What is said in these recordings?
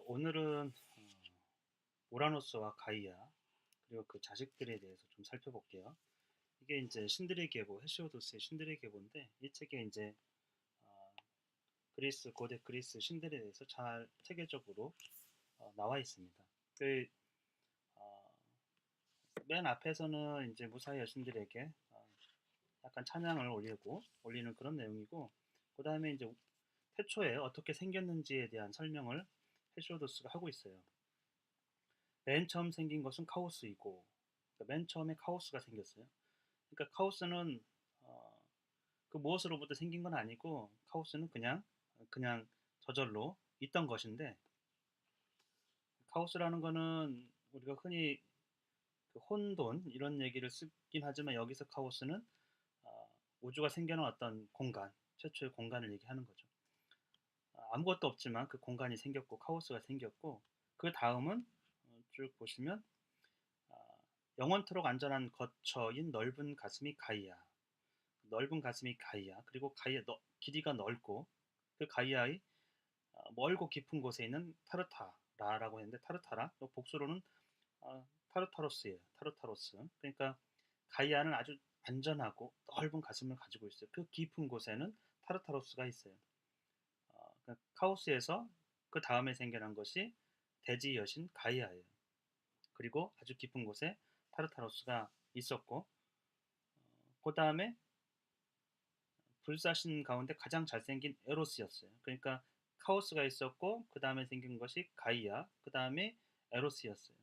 오늘은 우라노스와 가이아 그리고 그 자식들에 대해서 좀 살펴볼게요. 이게 이제 신들의 계보, 헤시오도스의 신들의 계보인데 이 책에 이제 어, 그리스 고대 그리스 신들에 대해서 잘 체계적으로 나와 있습니다. 그 어, 맨 앞에서는 이제 무사히 여신들에게 약간 찬양을 올리는 그런 내용이고, 그 다음에 이제 태초에 어떻게 생겼는지에 대한 설명을 헤시오도스가 하고 있어요. 맨 처음 생긴 것은 카오스이고, 그러니까 맨 처음에 카오스가 생겼어요. 그러니까 카오스는 어, 그 무엇으로부터 생긴 건 아니고, 카오스는 그냥 저절로 있던 것인데, 카오스라는 거는 우리가 흔히 그 혼돈 이런 얘기를 쓰긴 하지만, 여기서 카오스는 우주가 생겨난 어떤 공간, 최초의 공간을 얘기하는 거죠. 아무것도 없지만 그 공간이 생겼고 카오스가 생겼고, 그 다음은 쭉 보시면 영원토록 안전한 거처인 넓은 가슴이 가이아, 넓은 가슴이 가이아, 그리고 가이아 길이가 넓고 그 가이아의 멀고 깊은 곳에 있는 타르타라라고 했는데, 타르타라 복수로는 타르타로스예요. 타르타로스. 그러니까 가이아는 아주 안전하고 넓은 가슴을 가지고 있어요. 그 깊은 곳에는 타르타로스가 있어요. 그러니까 카오스에서 그 다음에 생겨난 것이 대지 여신 가이아예요. 그리고 아주 깊은 곳에 타르타로스가 있었고, 그 다음에 불사신 가운데 가장 잘생긴 에로스였어요. 그러니까 카오스가 있었고 그 다음에 생긴 것이 가이아, 그 다음에 에로스였어요.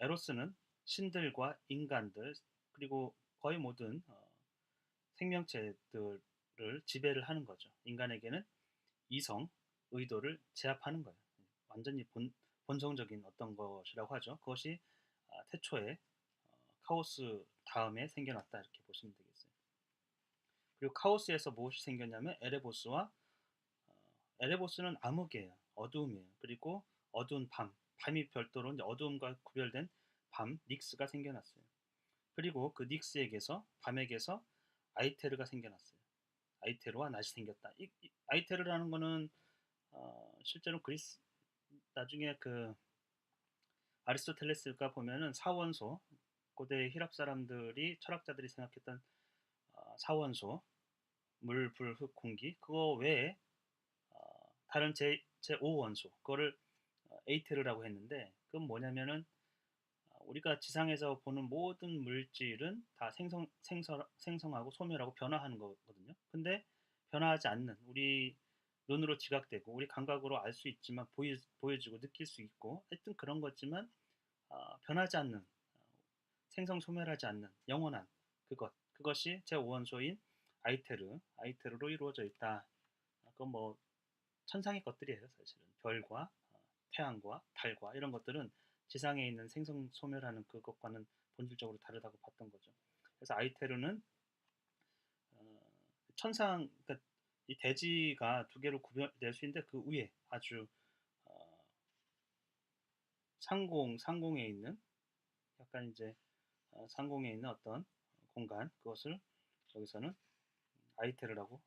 에로스는 신들과 인간들 그리고 거의 모든 생명체들을 지배를 하는 거죠. 인간에게는 이성, 의도를 제압하는 거예요. 완전히 본성적인 어떤 것이라고 하죠. 그것이 태초에 카오스 다음에 생겨났다, 이렇게 보시면 되겠어요. 그리고 카오스에서 무엇이 생겼냐면 에레보스는 암흑이에요. 어두움이에요. 그리고 어두운 밤이 별도로 이제 어두움과 구별된 밤, 닉스가 생겨났어요. 그리고 그 닉스에게서, 밤에게서 아이테르가 생겨났어요. 아이테르와 낫이 생겼다. 아이테르라는 거는 실제로 그리스, 나중에 그 아리스토텔레스가 보면은 사원소, 고대 히랍 사람들이, 철학자들이 생각했던 사원소, 물, 불, 흙, 공기, 그거 외에 다른 제5원소, 그거를 에이테르라고 했는데, 그건 뭐냐면은 우리가 지상에서 보는 모든 물질은 다 생성하고 소멸하고 변화하는 거거든요. 근데 변화하지 않는, 우리 눈으로 지각되고 우리 감각으로 알 수 있지만, 보여지고 느낄 수 있고 하여튼 그런 거지만 변하지 않는, 생성 소멸하지 않는 영원한 그것이 제5원소인 아이테르로 이루어져 있다. 그건 뭐 천상의 것들이에요. 사실은 별과 태양과 달과 이런 것들은 지상에 있는 생성 소멸하는 그것과는 본질적으로 다르다고 봤던 거죠. 그래서 아이테르는 어, 그러니까 이 대지가 두 개로 구별될 수 있는데, 그 위에 아주 어, 상공에 있는, 약간 이제 상공에 있는 어떤 공간, 그것을 여기서는 아이테르라고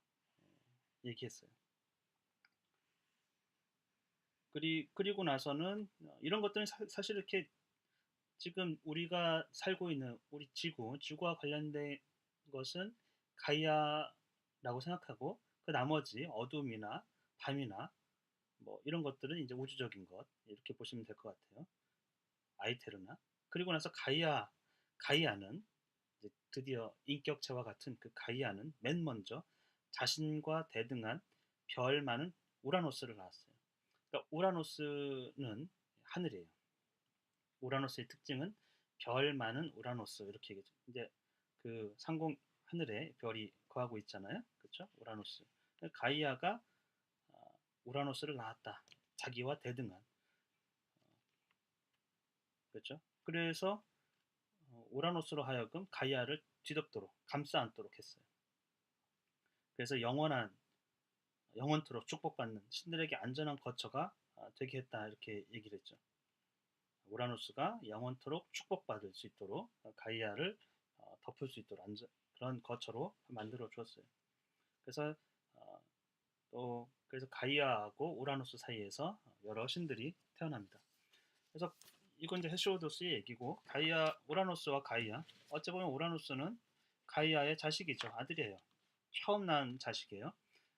얘기했어요. 그리고 나서는 이런 것들은 사실 이렇게 지금 우리가 살고 있는 우리 지구와 관련된 것은 가이아라고 생각하고, 그 나머지 어둠이나 밤이나 뭐 이런 것들은 이제 우주적인 것, 이렇게 보시면 될 것 같아요. 아이테르나. 그리고 나서 가이아는 이제 드디어 인격체와 같은 그 가이아는 맨 먼저 자신과 대등한 별 많은 우라노스를 낳았어요. 그러니까 우라노스는 하늘이에요. 우라노스의 특징은 별 많은 우라노스, 이렇게 얘기죠. 이제 그 상공 하늘에 별이 거하고 있잖아요. 그렇죠? 우라노스. 가이아가 우라노스를 낳았다. 자기와 대등한. 그렇죠? 그래서 우라노스로 하여금 가이아를 뒤덮도록, 감싸 안도록 했어요. 그래서 영원토록 축복받는, 신들에게 안전한 거처가 되게 했다, 이렇게 얘기를 했죠. 우라노스가 영원토록 축복받을 수 있도록 가이아를 덮을 수 있도록 그런 거처로 만들어 주었어요. 그래서 또 그래서 가이아하고 우라노스 사이에서 여러 신들이 태어납니다. 그래서 이건 이제 헤시오도스의 얘기고, 가이아, 우라노스와 가이아, 어찌 보면 우라노스는 가이아의 자식이죠. 아들이에요. 처음 난 자식이에요.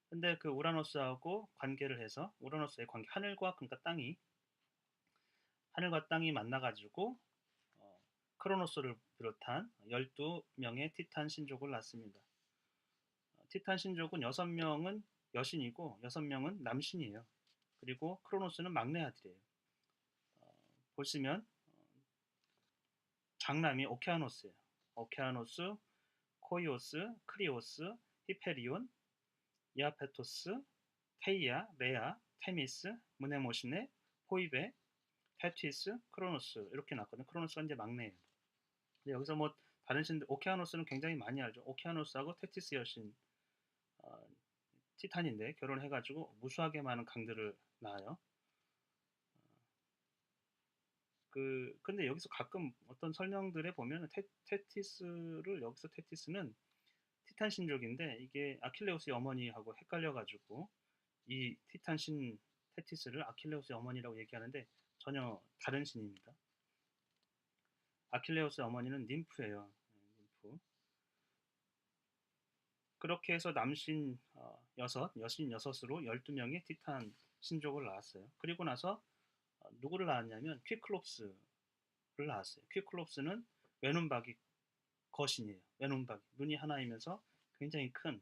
근데 그 우라노스하고 관계를 해서, 우라노스의 관계, 하늘과, 그러니까 땅이, 하늘과 땅이 만나가지고 크로노스를 비롯한 12명의 티탄 신족을 낳습니다. 티탄 신족은 6명은 여신이고 6명은 남신이에요. 그리고 크로노스는 막내 아들이에요. 보시면 장남이 오케아노스예요. 오케아노스, 코이오스, 크리오스, 히페리온, 이아페토스, 테이아, 레아, 테미스, 무네모시네, 포이베, 테티스, 크로노스 이렇게 났거든요. 크로노스가 이제 막내예요. 근데 여기서 뭐 다른 신들, 오케아노스는 굉장히 많이 알죠. 오케아노스하고 테티스 여신, 어, 티탄인데 결혼해가지고 무수하게 많은 강들을 낳아요. 근데 여기서 가끔 어떤 설명들에 보면 테티스를, 여기서 테티스는 티탄 신족인데 이게 아킬레우스의 어머니하고 헷갈려가지고 이 티탄 신 테티스를 아킬레우스의 어머니라고 얘기하는데 전혀 다른 신입니다. 아킬레우스의 어머니는 ним프예요. ним프. 그렇게 해서 남신 여신 여섯으로 12명의 티탄 신족을 낳았어요. 그리고 나서 누구를 낳았냐면 퀴클롭스를 낳았어요. 퀴클롭스는 외눈박이 거신이에요. 외눈박이. 눈이 하나이면서 굉장히 큰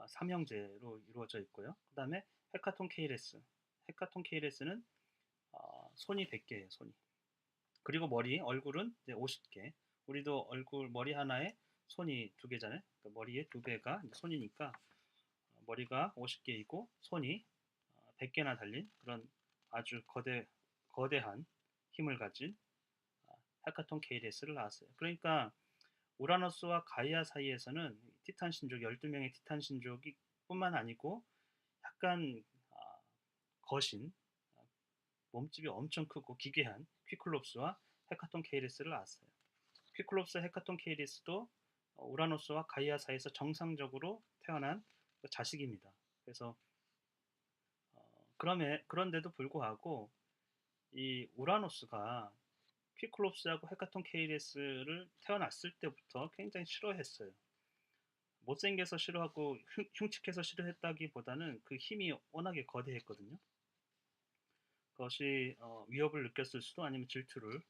삼형제로 이루어져 있고요. 그 다음에 헤카톤 케이레스. 헤카톤 케이레스는 손이 100개예요. 손이. 그리고 머리, 얼굴은 이제 50개. 우리도 얼굴, 머리 하나에 손이 2개잖아요. 그러니까 머리에 2배가 손이니까 머리가 50개이고 손이 100개나 달린 그런 아주 거대한 힘을 가진 헤카톤 케이레스를 낳았어요. 그러니까 우라노스와 가이아 사이에서는 티탄 신족, 12명의 티탄 신족이 뿐만 아니고 약간 거신, 몸집이 엄청 크고 기괴한 퀴클롭스와 헤카톤 케이레스를 낳았어요. 퀴클롭스, 헤카톤 케이레스도 우라노스와 가이아 사이에서 정상적으로 태어난 자식입니다. 그래서 그런데도 불구하고 이 우라노스가 퀴클롭스하고 헤카톤 케이레스를 태어났을 때부터 굉장히 싫어했어요. 못생겨서 싫어하고 흉측해서 싫어했다기보다는 그 힘이 워낙에 거대했거든요. 그것이 위협을 느꼈을 수도 아니면 질투를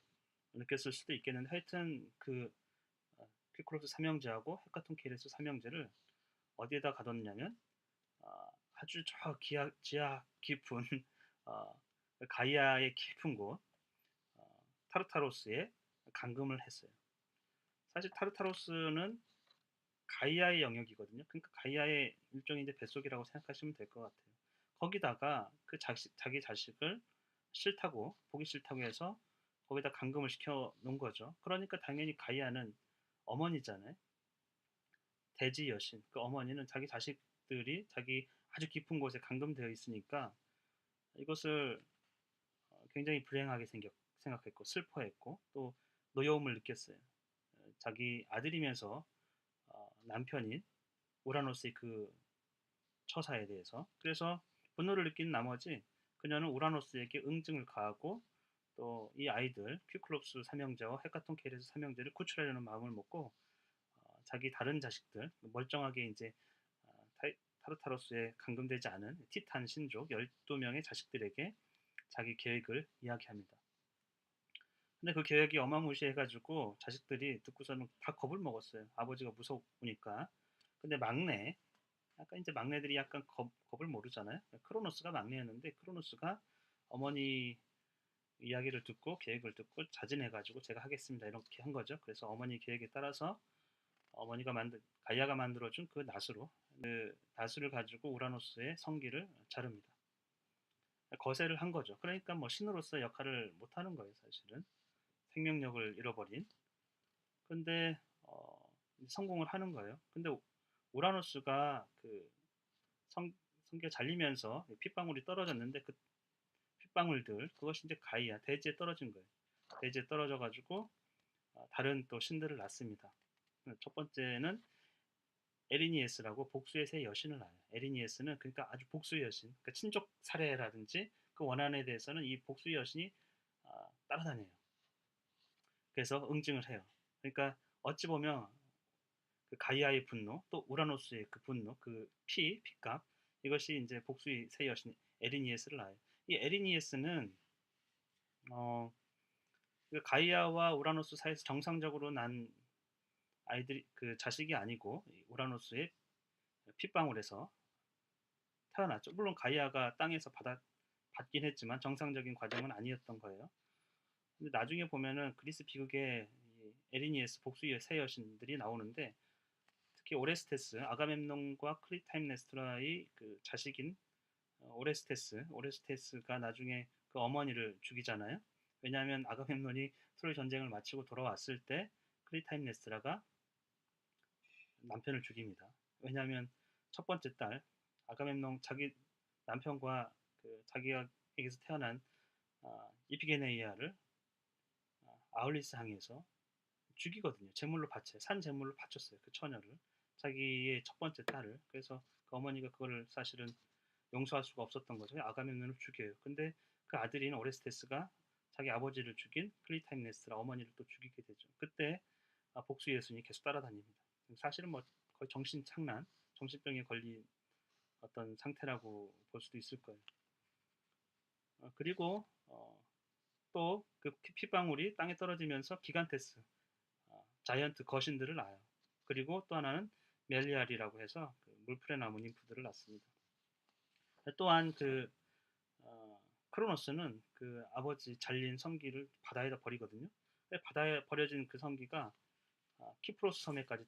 느꼈을 수도 있겠는데 하여튼 그 퀴클롭스 삼형제하고 헤카톤 케이레스 삼형제를 어디에다 가뒀냐면 아주 저 지하 깊은 가이아의 깊은 곳 타르타로스에 감금을 했어요. 사실 타르타로스는 가이아의 영역이거든요. 그러니까 가이아의 일종의 이제 뱃속이라고 생각하시면 될 것 같아요. 거기다가 그 자기 자식을 싫다고, 보기 싫다고 해서 거기다 감금을 시켜 놓은 거죠. 그러니까 당연히 가이아는 어머니잖아요. 대지 여신. 그 어머니는 자기 자식들이 자기 아주 깊은 곳에 감금되어 있으니까 이것을 굉장히 불행하게 생각했고 슬퍼했고 또 노여움을 느꼈어요. 자기 아들이면서 남편인 우라노스의 그 처사에 대해서. 그래서 분노를 느낀 나머지 그녀는 우라노스에게 응징을 가하고 또 이 아이들 퀴클롭스 삼형제와 헤카톤 케이레스 삼형제를 구출하려는 마음을 먹고 자기 다른 자식들 멀쩡하게 이제 타르타로스에 감금되지 않은 티탄 신족 12명의 자식들에게 자기 계획을 이야기합니다. 근데 그 계획이 어마무시해가지고 자식들이 듣고서는 다 겁을 먹었어요. 아버지가 무서우니까. 근데 막내, 약간 이제 막내들이 약간 겁을 모르잖아요. 크로노스가 막내였는데 크로노스가 어머니 이야기를 듣고 계획을 듣고 자진해가지고 제가 하겠습니다 이렇게 한 거죠. 그래서 어머니 계획에 따라서 가이아가 만들어준 그 나수로 그 나수를 가지고 우라노스의 성기를 자릅니다. 거세를 한 거죠. 그러니까 뭐 신으로서 역할을 못 하는 거예요, 사실은. 생명력을 잃어버린. 근데 성공을 하는 거예요. 근데 우라노스가 그 성기가 잘리면서 핏방울이 떨어졌는데 그 핏방울들 그것이 이제 가이아 대지에 떨어진 거예요. 대지에 떨어져 가지고 다른 또 신들을 낳습니다. 첫 번째는 에리니에스라고 복수의 새 여신을 낳아요. 에리니에스는 그러니까 아주 복수의 여신, 그러니까 친족 살해라든지 그 원한에 대해서는 이 복수의 여신이 따라다녀요. 그래서 응징을 해요. 그러니까 어찌 보면 그 가이아의 분노, 또 우라노스의 그 분노, 그 피값, 이것이 이제 복수의 새 여신 에리니에스를 낳아요. 이 에리니에스는 어, 그 가이아와 우라노스 사이에서 정상적으로 난 아이들이 그 자식이 아니고 우라노스의 핏방울에서 태어났죠. 물론 가이아가 땅에서 받긴 했지만 정상적인 과정은 아니었던 거예요. 근데 나중에 보면은 그리스 비극에 에리니에스 복수의 새 여신들이 나오는데 특히 오레스테스, 아가멤논과 클리타임네스트라의 그 자식인 오레스테스가 나중에 그 어머니를 죽이잖아요. 왜냐하면 아가멤논이 트로이 전쟁을 마치고 돌아왔을 때 클리타임네스트라가 남편을 죽입니다. 왜냐하면 첫 번째 딸 아가멤논 자기 남편과 그 자기에게서 태어난 이피게네이아를 아울리스 항에서 죽이거든요. 제물로 바쳐 산 제물로 바쳤어요. 그 처녀를 자기의 첫 번째 딸을. 그래서 그 어머니가 그거를 사실은 용서할 수가 없었던 거죠. 아가멤논을 죽여요. 근데 그 아들인 오레스테스가 자기 아버지를 죽인 클리타임네스라 어머니를 또 죽이게 되죠. 그때 복수 예수님이 계속 따라다닙니다. 사실은 뭐 거의 정신착란, 정신병에 걸린 어떤 상태라고 볼 수도 있을 거예요. 그리고 또 그 핏방울이 땅에 떨어지면서 기간테스, 자이언트 거신들을 낳아요. 그리고 또 하나는 멜리알이라고 해서 그 물풀의 나무 ним프들을 낳습니다. 또한 그 크로노스는 그 아버지 잘린 성기를 바다에다 버리거든요. 바다에 버려진 그 성기가 키프로스 섬에까지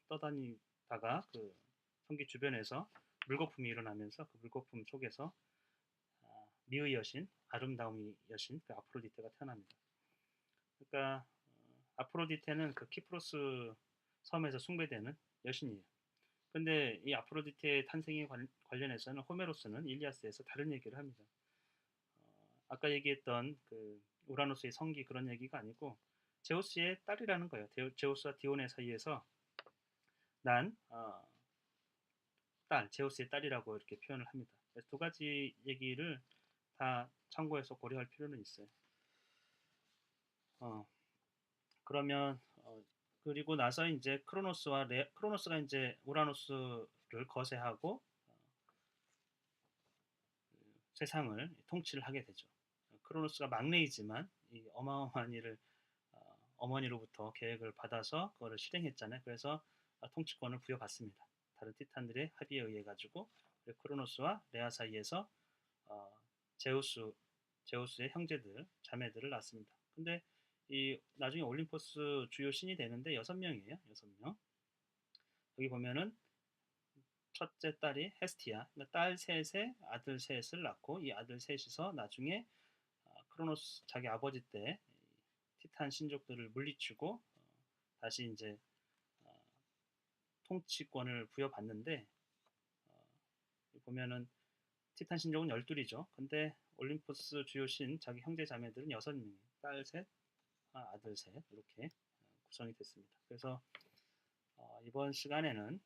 떠다니다가 그 성기 주변에서 물거품이 일어나면서 그 물거품 속에서 미의 여신, 아름다움의 여신, 그 아프로디테가 태어납니다. 그러니까 아프로디테는 그 키프로스 섬에서 숭배되는 여신이에요. 근데 이 아프로디테의 탄생에 관련해서는 호메로스는 일리아스에서 다른 얘기를 합니다. 아까 얘기했던 그 우라노스의 성기 그런 얘기가 아니고 제우스의 딸이라는 거예요. 제우스와 디오네 사이에서 난 딸, 제우스의 딸이라고 이렇게 표현을 합니다. 그래서 두 가지 얘기를 다 참고해서 고려할 필요는 있어요. 그러면 그리고 나서 이제 크로노스가 이제 우라노스를 거세하고 세상을 통치를 하게 되죠. 크로노스가 막내이지만 이 어마어마한 일을 어머니로부터 계획을 받아서 그거를 실행했잖아요. 그래서 통치권을 부여받습니다. 다른 티탄들의 합의에 의해 가지고 크로노스와 레아 사이에서 어, 제우스의 형제들, 자매들을 낳습니다. 근데 이 나중에 올림포스 주요 신이 되는데 6명이에요. 6명. 여기 보면은 첫째 딸이 헤스티아, 그러니까 딸 셋에 아들 셋을 낳고 이 아들 셋이서 나중에 크로노스 자기 아버지 때 티탄 신족들을 물리치고 다시 이제 어, 통치권을 부여받는데 보면은 티탄 신족은 12이죠. 근데 올림포스 주요 신 자기 형제 자매들은 6명, 딸 셋, 아들 셋 이렇게 구성이 됐습니다. 그래서 이번 시간에는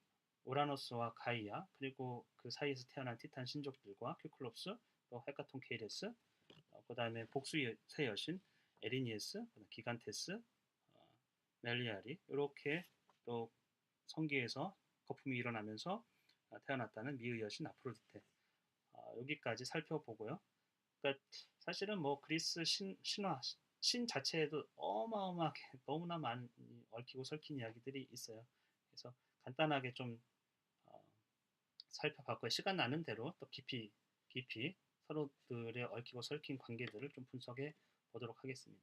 우라노스와 가이아 그리고 그 사이에서 태어난 티탄 신족들과 큐클롭스 또 헤카톤 케이레스 그 다음에 복수의 새 여신 에리니에스 기간테스 멜리아리 이렇게 또 성기에서 거품이 일어나면서 태어났다는 미의 여신 아프로디테 여기까지 살펴보고요. 그러니까 사실은 뭐 그리스 신화 신 자체에도 어마어마하게 너무나 많이 얽히고 설킨 이야기들이 있어요. 그래서 간단하게 좀 어, 살펴봤고요. 시간 나는 대로 또 깊이 서로들의 얽히고 설킨 관계들을 좀 분석해 보도록 하겠습니다.